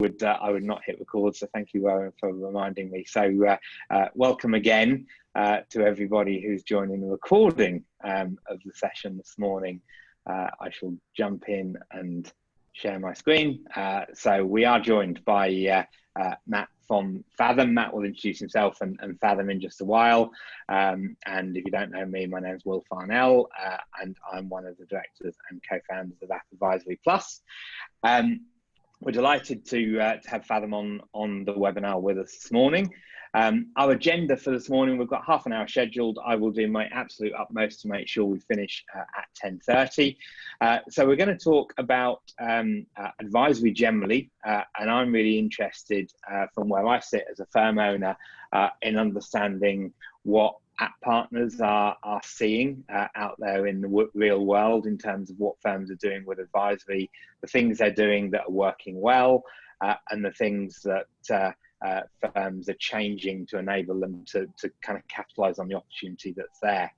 I would not hit record. So thank you, Warren, for reminding me. So welcome again to everybody who's joining the recording of the session this morning. I shall jump in and share my screen. So we are joined by Matt from Fathom. Matt will introduce himself and Fathom in just a while. And if you don't know me, my name is Will Farnell, and I'm one of the directors and co-founders of App Advisory Plus. We're delighted to have Fathom on the webinar with us this morning. Our agenda for this morning, we've got half an hour scheduled. I will do my absolute utmost to make sure we finish at 10:30. So we're going to talk about advisory generally, and I'm really interested from where I sit as a firm owner in understanding what app partners are seeing out there in the real world in terms of what firms are doing with advisory, the things they're doing that are working well, and the things that firms are changing to enable them to kind of capitalize on the opportunity that's there.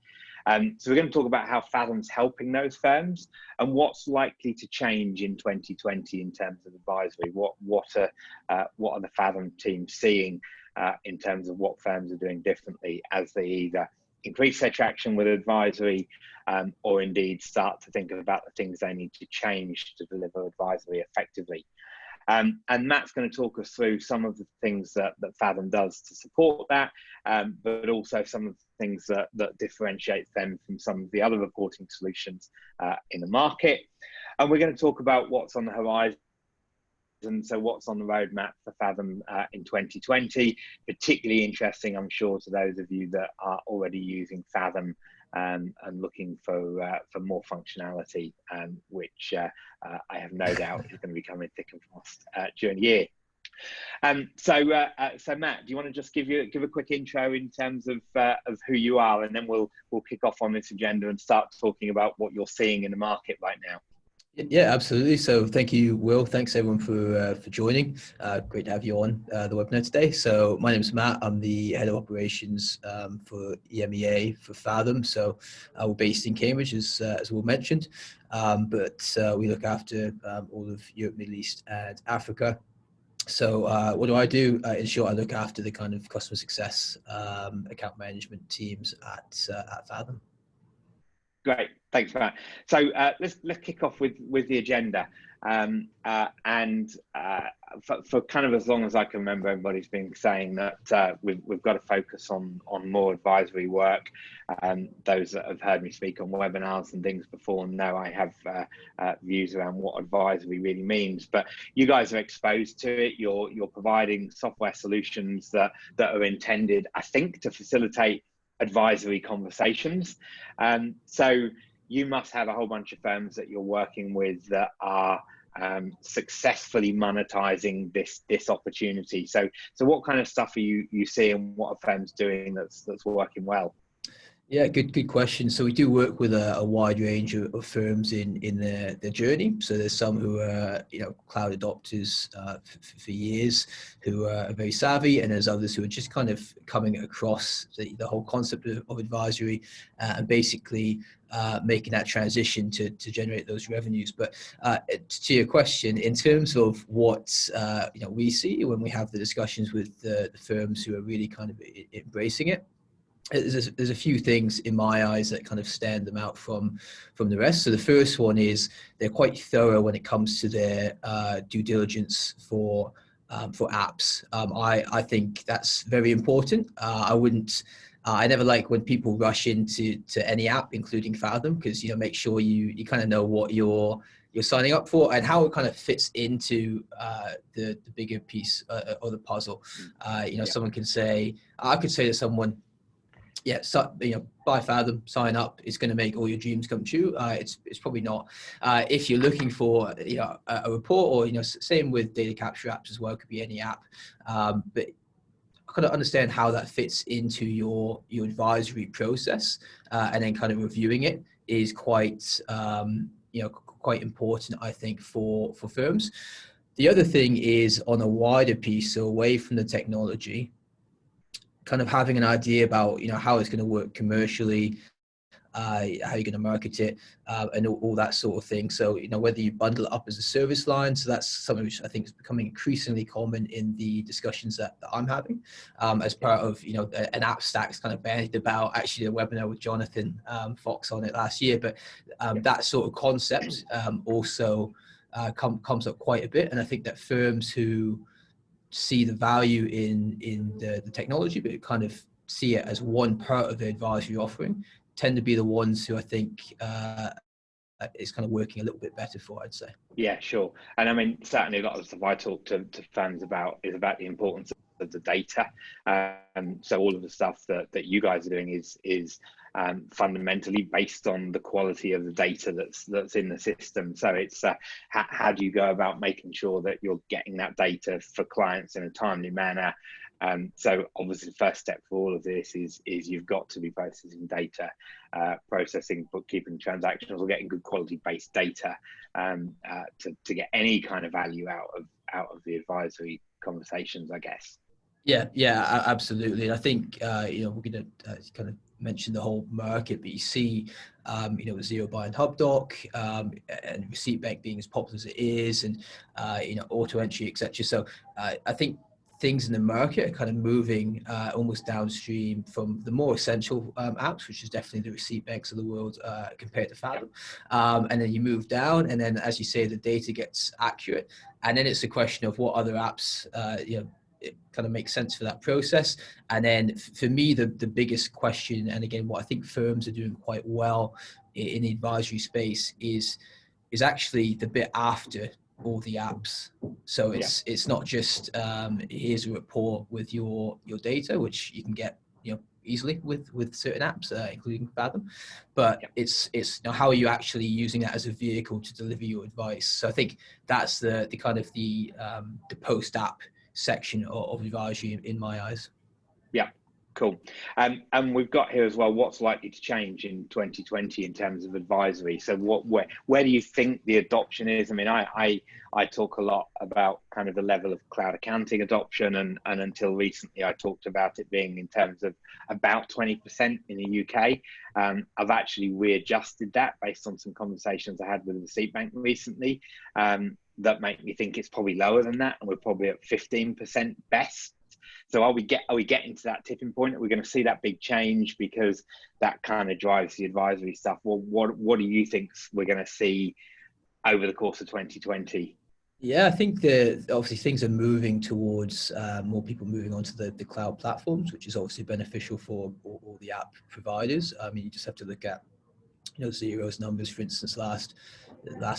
So we're going to talk about how Fathom's helping those firms and what's likely to change in 2020 in terms of advisory. What are the Fathom team seeing in terms of what firms are doing differently as they either increase their traction with advisory or indeed start to think about the things they need to change to deliver advisory effectively. And Matt's going to talk us through some of the things that Fathom does to support that, but also some of the things that differentiate them from some of the other reporting solutions in the market. And we're going to talk about what's on the horizon. And so what's on the roadmap for Fathom in 2020, particularly interesting, I'm sure, to those of you that are already using Fathom and looking for more functionality, which I have no doubt is going to be coming thick and fast during the year. So Matt, do you want to just give a quick intro in terms of who you are, and then we'll kick off on this agenda and start talking about what you're seeing in the market right now. Yeah, absolutely. So thank you, Will. Thanks everyone for joining. Great to have you on the webinar today. So my name is Matt. I'm the head of operations for EMEA for Fathom. So we're based in Cambridge, as Will mentioned, but we look after all of Europe, Middle East, and Africa. So what do? In short, I look after the kind of customer success account management teams at Fathom. Great, thanks for that. So let's kick off with the agenda, and for kind of as long as I can remember, everybody's been saying that we've got to focus on more advisory work. Those that have heard me speak on webinars and things before know I have views around what advisory really means. But you guys are exposed to it. You're providing software solutions that are intended, I think, to facilitate advisory conversations. So you must have a whole bunch of firms that you're working with that are successfully monetizing this opportunity. So what kind of stuff are you seeing? What are firms doing that's working well? Yeah, good question. So we do work with a wide range of firms in their journey. So there's some who are cloud adopters for years, who are very savvy, and there's others who are just kind of coming across the whole concept of advisory and basically making that transition to generate those revenues. But to your question, in terms of what we see when we have the discussions with the firms who are really kind of embracing it, there's a few things in my eyes that kind of stand them out from the rest. So the first one is they're quite thorough when it comes to their due diligence for apps. I think that's very important. I never like when people rush into any app, including Fathom, because make sure you kind of know what you're signing up for and how it kind of fits into the bigger piece or the puzzle. Someone can say, I could say to someone, buy Fathom, sign up. It's going to make all your dreams come true. It's probably not. If you're looking for a report, or same with data capture apps as well. It could be any app, but kind of understand how that fits into your advisory process, and then kind of reviewing it is quite quite important, I think, for firms. The other thing is on a wider piece, so away from the technology, kind of having an idea about how it's going to work commercially, how you're going to market it, and all that sort of thing. So, whether you bundle it up as a service line, so that's something which I think is becoming increasingly common in the discussions that I'm having, as part of, an app stack's kind of bandied about. Actually, a webinar with Jonathan Fox on it last year, but that sort of concept also comes up quite a bit. And I think that firms who see the value in the technology, but kind of see it as one part of the advisory offering, tend to be the ones who I think is kind of working a little bit better for, I'd say. Yeah, sure. And I mean, certainly a lot of the stuff I talk to firms about is about the importance of the data. So all of the stuff that you guys are doing is fundamentally based on the quality of the data that's in the system. So it's how do you go about making sure that you're getting that data for clients in a timely manner? So obviously the first step for all of this is you've got to be processing data, processing bookkeeping transactions, or getting good quality based data to get any kind of value out of the advisory conversations, I guess. Yeah, absolutely. And I think, we're going to kind of mention the whole market, but you see, with Zero Buy and HubDoc, and Receipt Bank being as popular as it is, and, auto entry, etc. So I think things in the market are kind of moving almost downstream from the more essential apps, which is definitely the Receipt Banks of the world compared to Fathom. And then you move down, and then, as you say, the data gets accurate. And then it's a question of what other apps, it kind of makes sense for that process. And then for me, the biggest question, and again, what I think firms are doing quite well in the advisory space is actually the bit after all the apps. So it's not just here's a report with your data, which you can get easily with certain apps, including Fathom, but it's how are you actually using that as a vehicle to deliver your advice. So I think that's the kind of the post app section of advisory in my eyes. Yeah, cool. And we've got here as well, what's likely to change in 2020 in terms of advisory? So where do you think the adoption is? I mean, I talk a lot about kind of the level of cloud accounting adoption, and until recently I talked about it being in terms of about 20% in the UK. I've actually readjusted that based on some conversations I had with the Receipt Bank recently, that make me think it's probably lower than that, and we're probably at 15% best. So are we getting to that tipping point? Are we going to see that big change, because that kind of drives the advisory stuff? Well, what do you think we're going to see over the course of 2020? Yeah, I think that obviously things are moving towards more people moving onto the cloud platforms, which is obviously beneficial for all the app providers. I mean, you just have to look at Xero's numbers, for instance, last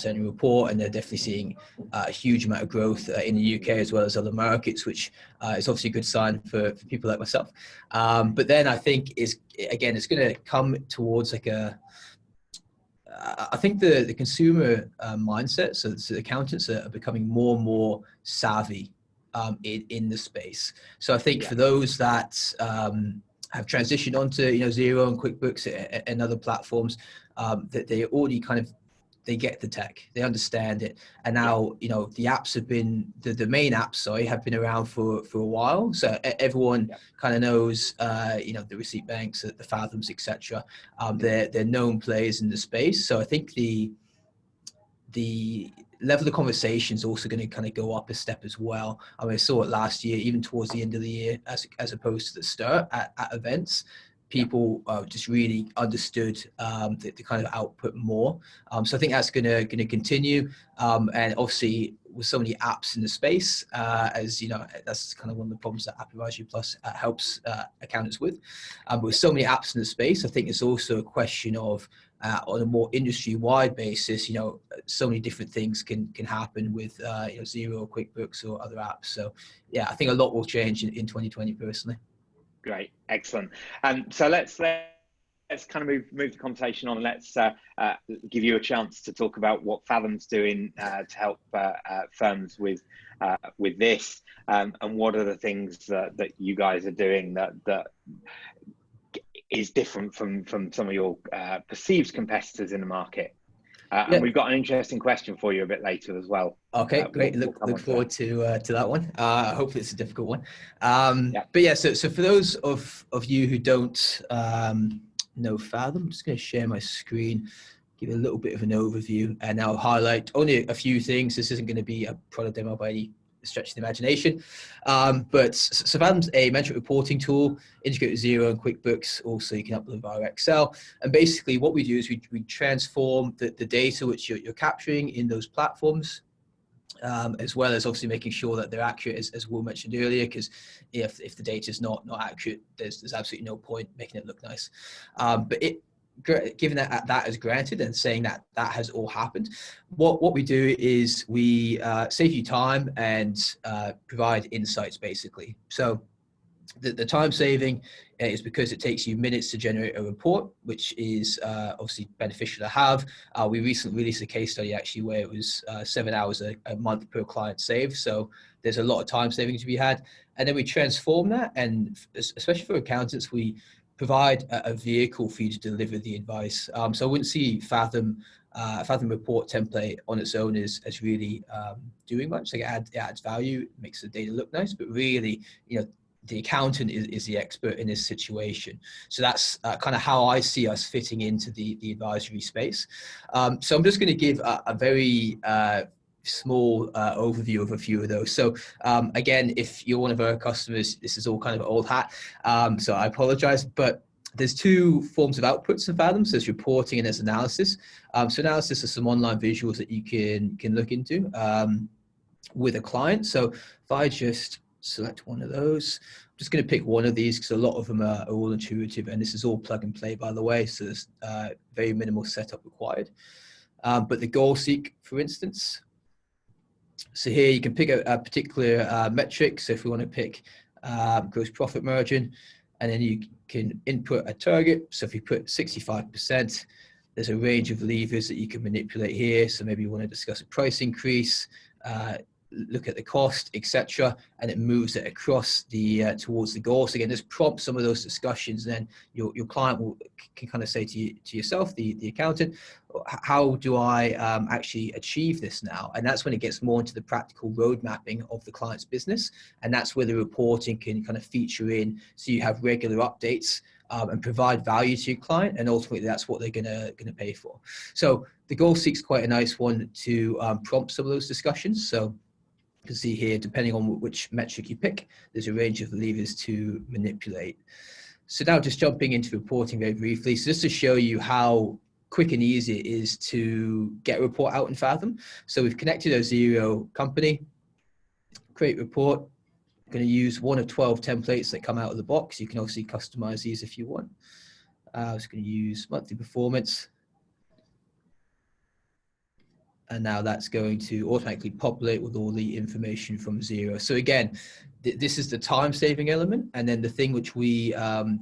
annual report, and they're definitely seeing a huge amount of growth in the UK as well as other markets, which is obviously a good sign for people like myself. But then I think it's going to come towards like I think the consumer mindset, so the accountants are becoming more and more savvy in the space. So I think for those that have transitioned onto Xero and QuickBooks and other platforms, that they already kind of they get the tech, they understand it, and now the apps have been the main apps have been around for a while, so everyone kind of knows the Receipt Banks, the Fathoms, etc. They're known players in the space, so I think the level of conversation is also going to kind of go up a step as well. I mean, I saw it last year, even towards the end of the year, as opposed to the start at events. People just really understood the kind of output more. So I think that's going to continue. And obviously, with so many apps in the space, as you know, that's kind of one of the problems that App Advisory Plus helps accountants with. But with so many apps in the space, I think it's also a question of on a more industry-wide basis, so many different things can happen with Xero, QuickBooks, or other apps. So yeah, I think a lot will change in 2020 personally. Great, excellent. So let's kind of move the conversation on. Let's give you a chance to talk about what Fathom's doing to help firms with this, and what are the things that you guys are doing that is different from some of your perceived competitors in the market. And we've got an interesting question for you a bit later as well. Okay, great. Look forward to that one. Hopefully it's a difficult one. But yeah, so for those of you who don't know Fathom. I'm just going to share my screen, give a little bit of an overview, and I'll highlight only a few things. This isn't going to be a product demo by any stretch of the imagination. But so Fathom's a management reporting tool, integrated with Xero and QuickBooks. Also, you can upload via Excel. And basically what we do is we transform the data which you're capturing in those platforms, as well as obviously making sure that they're accurate, as Will mentioned earlier, because if the data is not accurate, there's absolutely no point making it look nice. But given that that is granted and saying that that has all happened, what we do is we save you time and provide insights, basically. So the time saving is because it takes you minutes to generate a report, which is obviously beneficial to have. We recently released a case study actually where it was 7 hours a month per client saved. So there's a lot of time saving to be had. And then we transform that, and especially for accountants, we provide a vehicle for you to deliver the advice. So I wouldn't see Fathom report template on its own as really doing much. Like it adds value, makes the data look nice, but really, the accountant is the expert in this situation. So that's kind of how I see us fitting into the advisory space. So I'm just going to give a very small overview of a few of those. So again, if you're one of our customers, this is all kind of old hat. So I apologize, but there's two forms of outputs in Fathom. So there's reporting and there's analysis. So analysis is some online visuals that you can look into with a client. So if I just select one of those, I'm just going to pick one of these because a lot of them are all intuitive, and this is all plug and play, by the way. So there's very minimal setup required. But the goal seek, for instance, so here you can pick a particular metric. So if we want to pick gross profit margin, and then you can input a target. So if you put 65%, there's a range of levers that you can manipulate here. So maybe you want to discuss a price increase, look at the cost, etc., and it moves it across the towards the goal. So again, this prompts some of those discussions. Then your client can kind of say to yourself, the accountant, how do I actually achieve this now? And that's when it gets more into the practical road mapping of the client's business, and that's where the reporting can kind of feature in. So you have regular updates and provide value to your client, and ultimately that's what they're gonna pay for. So the goal seek's quite a nice one to prompt some of those discussions. So you can see here, depending on which metric you pick, there's a range of levers to manipulate. So now just jumping into reporting very briefly. So just to show you how quick and easy it is to get a report out in Fathom. So we've connected a Xero company, create report. I'm going to use one of 12 templates that come out of the box. You can obviously customize these if you want. I was going to use monthly performance. And now that's going to automatically populate with all the information from Xero. So again, this is the time saving element. And then the thing which we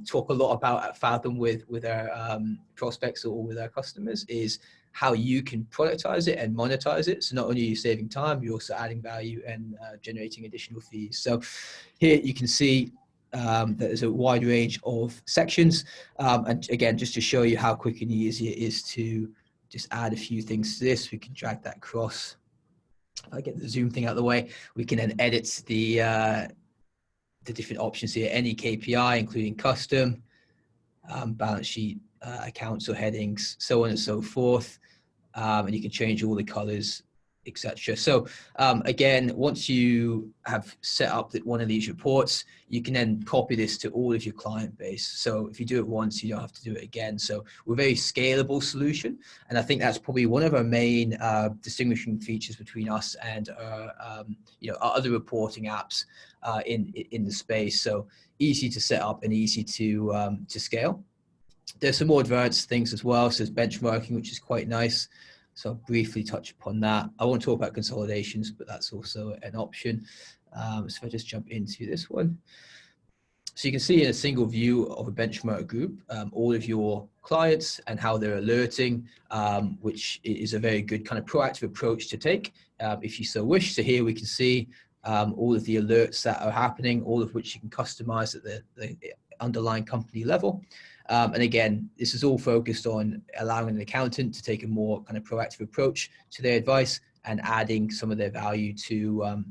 talk a lot about at Fathom with our prospects or with our customers is how you can productize it and monetize it. So not only are you saving time, you're also adding value and generating additional fees. So here you can see that there's a wide range of sections. And again, just to show you how quick and easy it is to just add a few things to this, we can drag that across. If I get the zoom thing out of the way, we can then edit the different options here, any KPI, including custom, balance sheet, accounts or headings, so on and so forth. And you can change all the colors, etc. So again, once you have set up one of these reports, you can then copy this to all of your client base. So if you do it once, you don't have to do it again. So we're a very scalable solution, and I think that's probably one of our main distinguishing features between us and our other reporting apps in the space. So easy to set up and easy to scale. There's some more advanced things as well. So there's benchmarking, which is quite nice. So I'll briefly touch upon that. I won't talk about consolidations, but that's also an option. So if I just jump into this one. So you can see in a single view of a benchmark group, all of your clients and how they're alerting, which is a very good kind of proactive approach to take if you so wish. So here we can see all of the alerts that are happening, all of which you can customize at the underlying company level. And again, this is all focused on allowing an accountant to take a more kind of proactive approach to their advice and adding some of their value to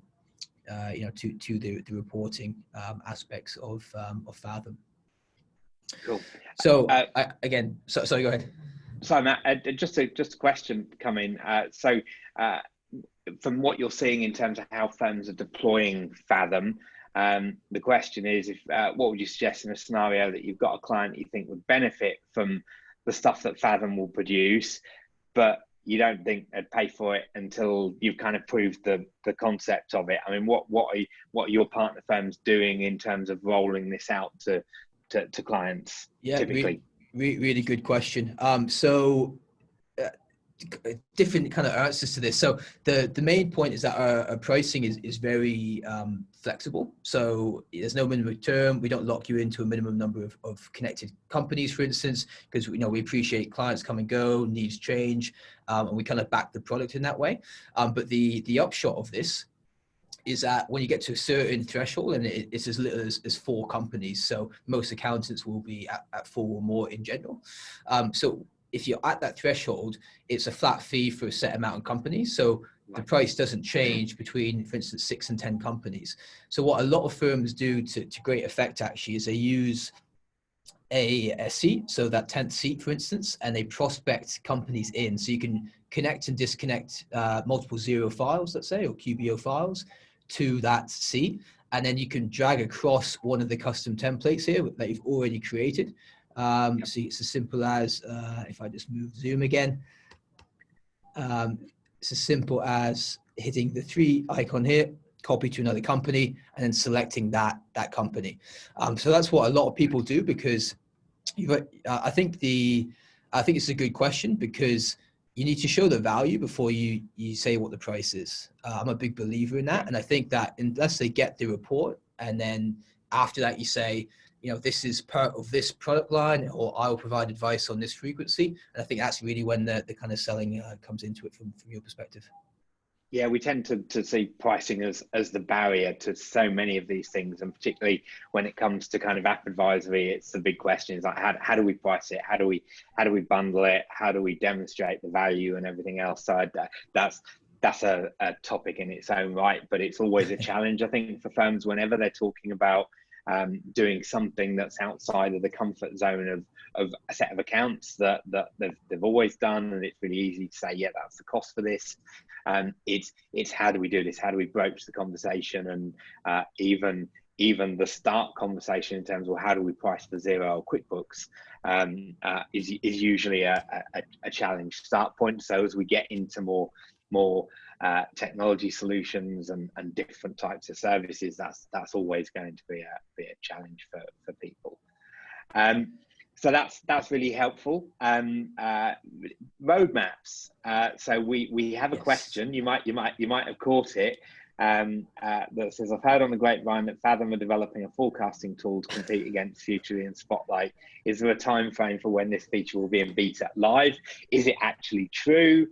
the reporting aspects of Fathom. Cool. So sorry, go ahead. So Matt, just a question coming. From what you're seeing in terms of how firms are deploying Fathom, the question is, what would you suggest in a scenario that you've got a client you think would benefit from the stuff that Fathom will produce, but you don't think they'd pay for it until you've kind of proved the concept of it? I mean, what are your partner firms doing in terms of rolling this out to clients? Yeah, typically? Really good question. Different kind of answers to this. So the main point is that our pricing is very flexible. So there's no minimum term. We don't lock you into a minimum number of connected companies, for instance, because we appreciate clients come and go, needs change, and we kind of back the product in that way. But the upshot of this is that when you get to a certain threshold, and it's as little as 4 companies, so most accountants will be at 4 or more in general. So if you're at that threshold, it's a flat fee for a set amount of companies. So the price doesn't change between, for instance, 6 and 10 companies. So what a lot of firms do to great effect actually is they use a seat, so that 10th seat, for instance, and they prospect companies in. So you can connect and disconnect multiple Zero files, let's say, or QBO files to that seat. And then you can drag across one of the custom templates here that you've already created. So it's as simple as, if I just move Zoom again, it's as simple as hitting the 3 icon here, copy to another company, and then selecting that company. So that's what a lot of people do, because I think it's a good question, because you need to show the value before you say what the price is. I'm a big believer in that. And I think that unless they get the report, and then after that you say, this is part of this product line, or I will provide advice on this frequency. And I think that's really when the kind of selling comes into it from your perspective. Yeah, we tend to see pricing as the barrier to so many of these things, and particularly when it comes to kind of app advisory, it's the big question: is like how do we price it? How do we bundle it? How do we demonstrate the value and everything else? So that's a topic in its own right, but it's always a challenge, I think, for firms whenever they're talking about doing something that's outside of the comfort zone of a set of accounts that they've always done, and it's really easy to say, yeah, that's the cost for this. It's how do we do this? How do we broach the conversation, and even the start conversation in terms of how do we price for Xero or QuickBooks is usually a challenge start point. So as we get into more technology solutions and different types of services, that's always going to be a challenge for people. So that's really helpful. Roadmaps. So we have a question. You might have caught it. That says, I've heard on the grapevine that Fathom are developing a forecasting tool to compete against Futurely and Spotlight. Is there a time frame for when this feature will be in beta live? Is it actually true?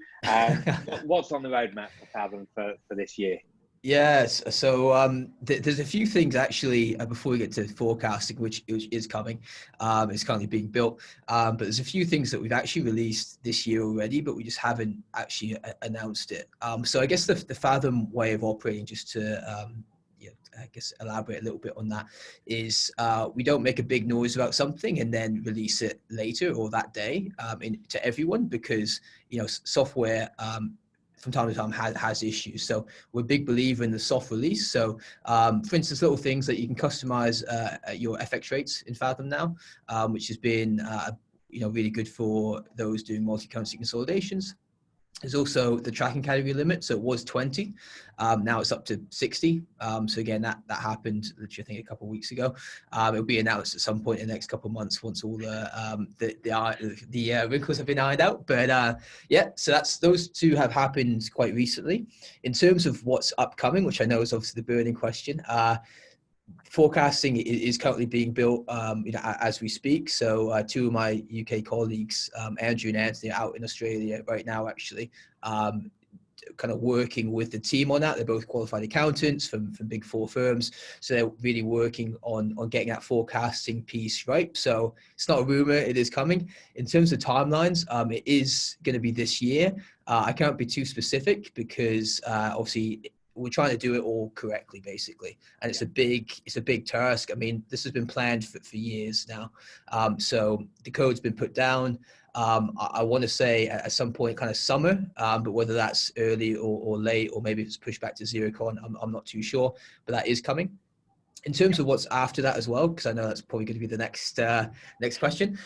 What's on the roadmap for Fathom for this year? Yes, so there's a few things actually before we get to forecasting, which is coming. It's currently being built, but there's a few things that we've actually released this year already, but we just haven't actually announced it. So I guess the Fathom way of operating, just to I guess elaborate a little bit on that, is we don't make a big noise about something and then release it later or that day to everyone, because software from time to time has issues. So we're a big believer in the soft release. So for instance, little things that you can customize your FX rates in Fathom now, which has been really good for those doing multi-currency consolidations. There's also the tracking category limit. So it was 20. Now it's up to 60. So again, that happened, literally, I think, a couple of weeks ago. It'll be announced at some point in the next couple of months once all the wrinkles have been ironed out. But yeah, so those two have happened quite recently. In terms of what's upcoming, which I know is obviously the burning question, forecasting is currently being built as we speak. So two of my UK colleagues, Andrew and Anthony, are out in Australia right now, actually, kind of working with the team on that. They're both qualified accountants from big 4 firms. So they're really working on getting that forecasting piece right. So it's not a rumor, it is coming. In terms of timelines, it is going to be this year. I can't be too specific because obviously we're trying to do it all correctly, basically. And it's a big task. I mean, this has been planned for years now. So the code's been put down. I want to say at some point kind of summer, but whether that's early or late, or maybe it's pushed back to ZeroCon, I'm not too sure, but that is coming. In terms of what's after that as well, because I know that's probably going to be the next question.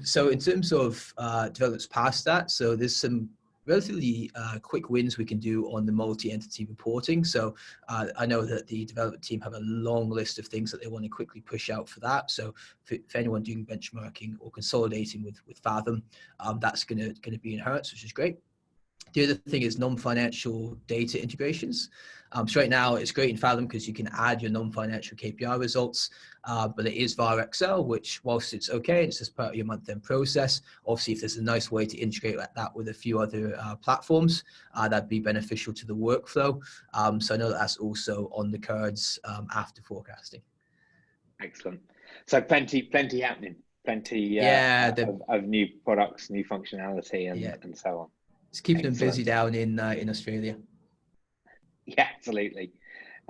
So in terms of developments past that, so there's some relatively quick wins we can do on the multi-entity reporting. So I know that the development team have a long list of things that they want to quickly push out for that. So for anyone doing benchmarking or consolidating with Fathom, that's going to be enhanced, which is great. The other thing is non-financial data integrations. So right now it's great in Fathom because you can add your non-financial KPI results, but it is via Excel, which whilst it's okay, it's just part of your month-end process. Obviously, if there's a nice way to integrate that with a few other platforms, that'd be beneficial to the workflow. So I know that's also on the cards after forecasting. Excellent. So plenty happening, plenty of new products, new functionality, and so on. It's keeping them busy down in Australia. Yeah, absolutely.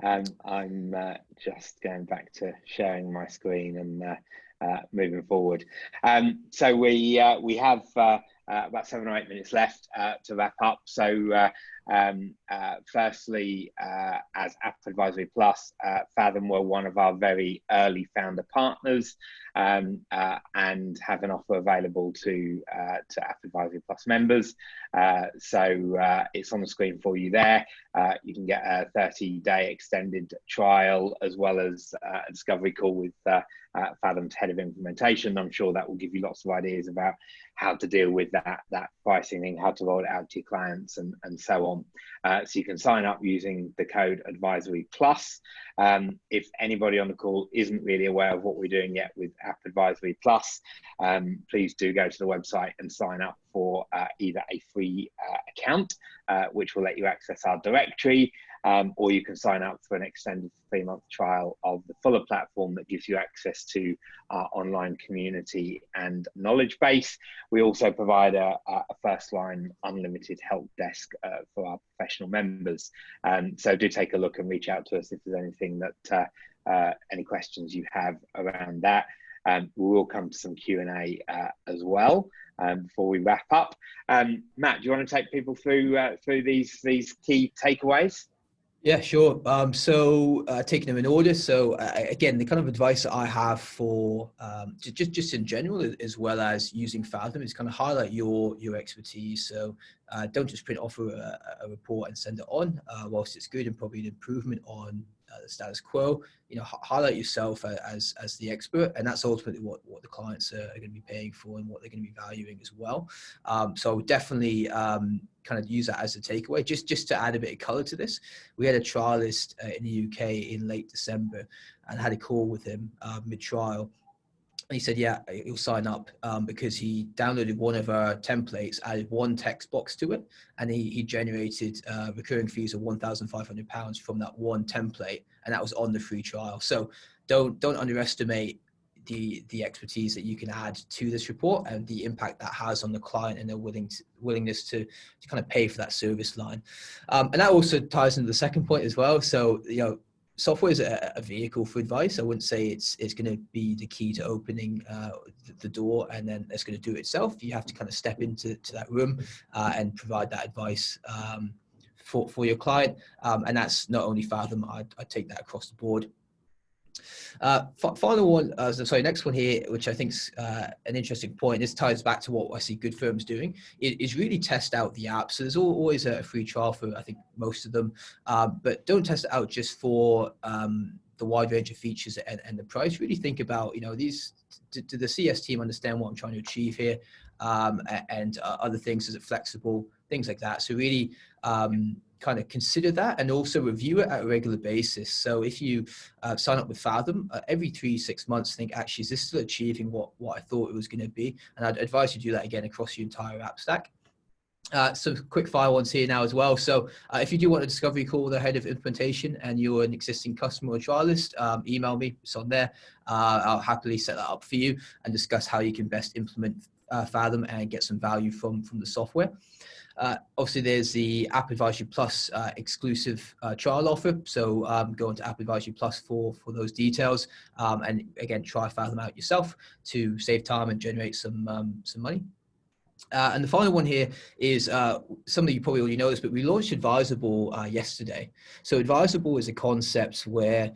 I'm just going back to sharing my screen and moving forward. So we have about 7 or 8 minutes left to wrap up. So firstly, as App Advisory Plus, Fathom were one of our very early founder partners, and have an offer available to App Advisory Plus members. So it's on the screen for you there. You can get a 30-day extended trial, as well as a discovery call with Fathom's head of implementation. I'm sure that will give you lots of ideas about how to deal with that pricing thing, how to roll it out to your clients, and so on. So you can sign up using the code Advisory Plus. If anybody on the call isn't really aware of what we're doing yet with App Advisory Plus, please do go to the website and sign up for either a free account, which will let you access our directory, or you can sign up for an extended 3-month trial of the fuller platform that gives you access to our online community and knowledge base. We also provide a first-line unlimited help desk for our professional members. So do take a look and reach out to us if there's anything that any questions you have around that. We will come to some Q&A as well before we wrap up. Matt, do you want to take people through these key takeaways? Yeah, sure. So taking them in order. So again, the kind of advice that I have for just in general, as well as using Fathom, is kind of highlight your expertise. So don't just print off a report and send it on. Whilst it's good and probably an improvement on the status quo, highlight yourself as the expert, and that's ultimately what the clients are going to be paying for and what they're going to be valuing as well. So definitely kind of use that as a takeaway. Just to add a bit of color to this, we had a trialist in the UK in late December, and had a call with him mid-trial. And he said, yeah, he'll sign up because he downloaded one of our templates, added one text box to it, and he generated recurring fees of £1,500 from that one template, and that was on the free trial. So don't underestimate the expertise that you can add to this report and the impact that has on the client and their willingness to kind of pay for that service line. And that also ties into the second point as well. So, software is a vehicle for advice. I wouldn't say it's going to be the key to opening the door and then it's going to do it itself. You have to kind of step into that room and provide that advice for your client. And that's not only Fathom, I take that across the board. Final one, next one here, which I think is an interesting point. This ties back to what I see good firms doing, is really test out the app. So there's always a free trial for, I think, most of them, but don't test it out just for the wide range of features and the price. Really think about, these, do the CS team understand what I'm trying to achieve here, and other things, is it flexible, things like that. So really kind of consider that, and also review it at a regular basis. So if you sign up with Fathom, every 3-6 months, think, actually, is this still achieving what I thought it was going to be? And I'd advise you do that again across your entire app stack. Some quick fire ones here now as well. So if you do want a discovery call with the head of implementation and you're an existing customer or trialist, email me, it's on there. I'll happily set that up for you and discuss how you can best implement Fathom and get some value from the software. Obviously, there's the App Advisory Plus exclusive trial offer. So go into App Advisory Plus for those details. And again, try Fathom out yourself to save time and generate some money. And the final one here is something you probably already know this, but we launched Advisable yesterday. So Advisable is a concept where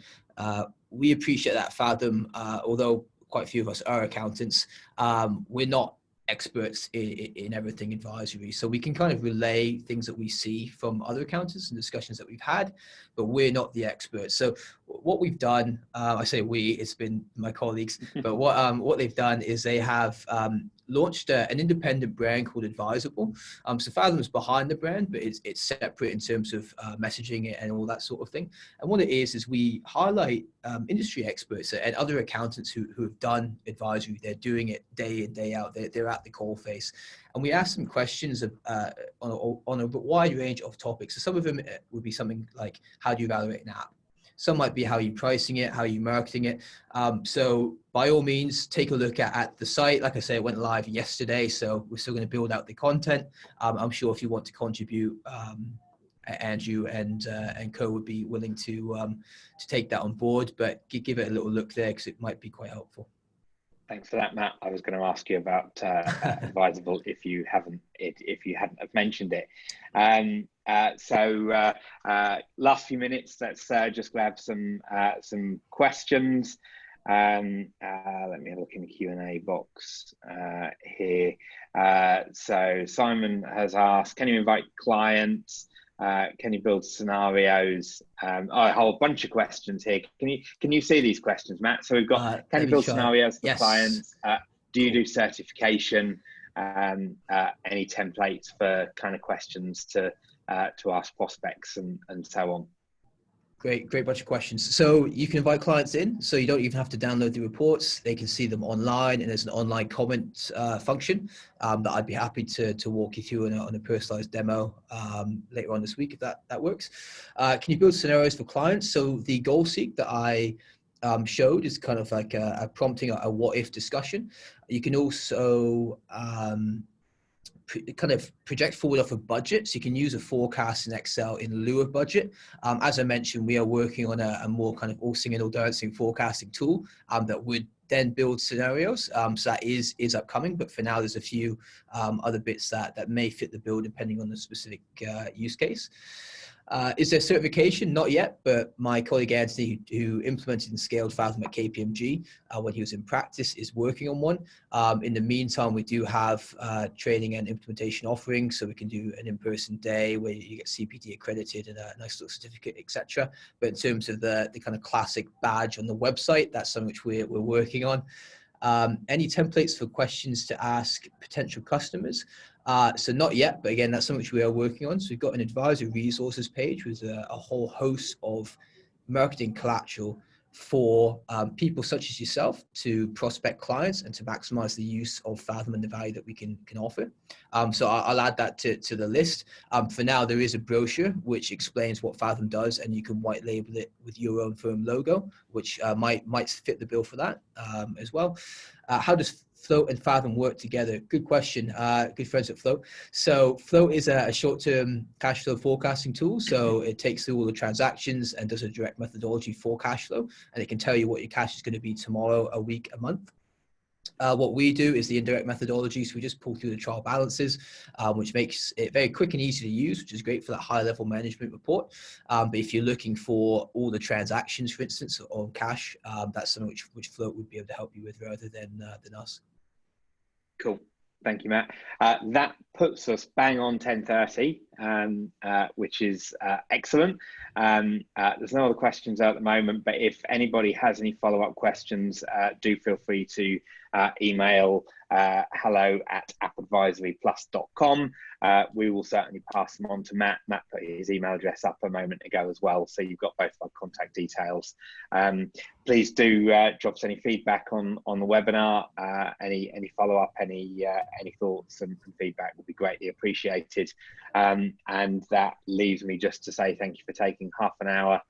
we appreciate that Fathom, although quite a few of us are accountants, we're not experts in everything advisory. So we can kind of relay things that we see from other accountants and discussions that we've had, but we're not the experts. So what we've done, I say we, it's been my colleagues, but what they've done is they have launched an independent brand called Advisable. So Fathom is behind the brand, but it's separate in terms of messaging it and all that sort of thing. And what it is we highlight industry experts and other accountants who have done advisory. They're doing it day in, day out. They're at the coalface. And we ask them questions on a wide range of topics. So some of them would be something like, how do you evaluate an app? Some might be how you're pricing it, how you're marketing it. So by all means, take a look at the site. Like I say, it went live yesterday, so we're still going to build out the content. I'm sure if you want to contribute, Andrew and co would be willing to take that on board, but give it a little look there because it might be quite helpful. Thanks for that, Matt. I was going to ask you about Advisable if you hadn't have mentioned it. So last few minutes, let's just grab some questions. Let me have a look in the Q&A box here. So Simon has asked, can you invite clients? Can you build scenarios? A whole bunch of questions here. Can you see these questions, Matt? So we've got, can you build scenarios for clients? Do you do certification? Any templates for kind of questions to ask prospects and so on? Great bunch of questions. So you can invite clients in, so you don't even have to download the reports. They can see them online, and there's an online comment function that I'd be happy to walk you through on a personalized demo later on this week, if that works. Can you build scenarios for clients? So the goal seek that I showed is kind of like a prompting a what if discussion. You can also kind of project forward off a budget. So you can use a forecast in Excel in lieu of budget. As I mentioned, we are working on a more kind of all singing, all dancing forecasting tool that would then build scenarios. So that is upcoming, but for now, there's a few other bits that may fit the bill depending on the specific use case. Is there certification? Not yet, but my colleague Anthony, who implemented and scaled Fathom at KPMG when he was in practice, is working on one. In the meantime, we do have training and implementation offerings, so we can do an in-person day where you get CPD accredited and a nice little certificate, etc. But in terms of the kind of classic badge on the website, that's something which we're working on. Any templates for questions to ask potential customers? So not yet, but again, that's something which we are working on. So we've got an advisor resources page with a whole host of marketing collateral for people such as yourself to prospect clients and to maximize the use of Fathom and the value that we can offer. So I'll add that to the list. For now, there is a brochure which explains what Fathom does, and you can white label it with your own firm logo, which might fit the bill for that as well. How does Float and Fathom work together? Good question. Good friends at Float. So Float is a short-term cash flow forecasting tool. So it takes through all the transactions and does a direct methodology for cash flow, and it can tell you what your cash is going to be tomorrow, a week, a month. What we do is the indirect methodology. So we just pull through the trial balances, which makes it very quick and easy to use, which is great for that high level management report. But if you're looking for all the transactions, for instance, on cash, that's something which Float would be able to help you with rather than us. Cool. Thank you, Matt. That puts us bang on 10:30, which is excellent. There's no other questions at the moment, but if anybody has any follow-up questions, do feel free to email hello@appadvisoryplus.com. We will certainly pass them on to Matt. Matt put his email address up a moment ago as well, so you've got both our contact details. Please do drop us any feedback on the webinar. Any follow-up, any thoughts and feedback will be greatly appreciated. And that leaves me just to say thank you for taking half an hour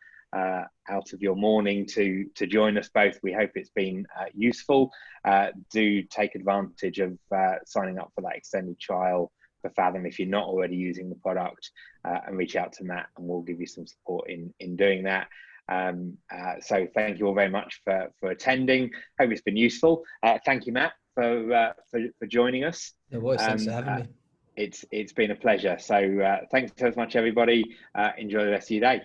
out of your morning to join us both. We hope it's been useful. Do take advantage of signing up for that extended trial for Fathom if you're not already using the product, and reach out to Matt and we'll give you some support in doing that. So thank you all very much for attending. Hope it's been useful. Thank you, Matt, for joining us. No worries, thanks for having me. It's been a pleasure. So thanks so much, everybody. Enjoy the rest of your day.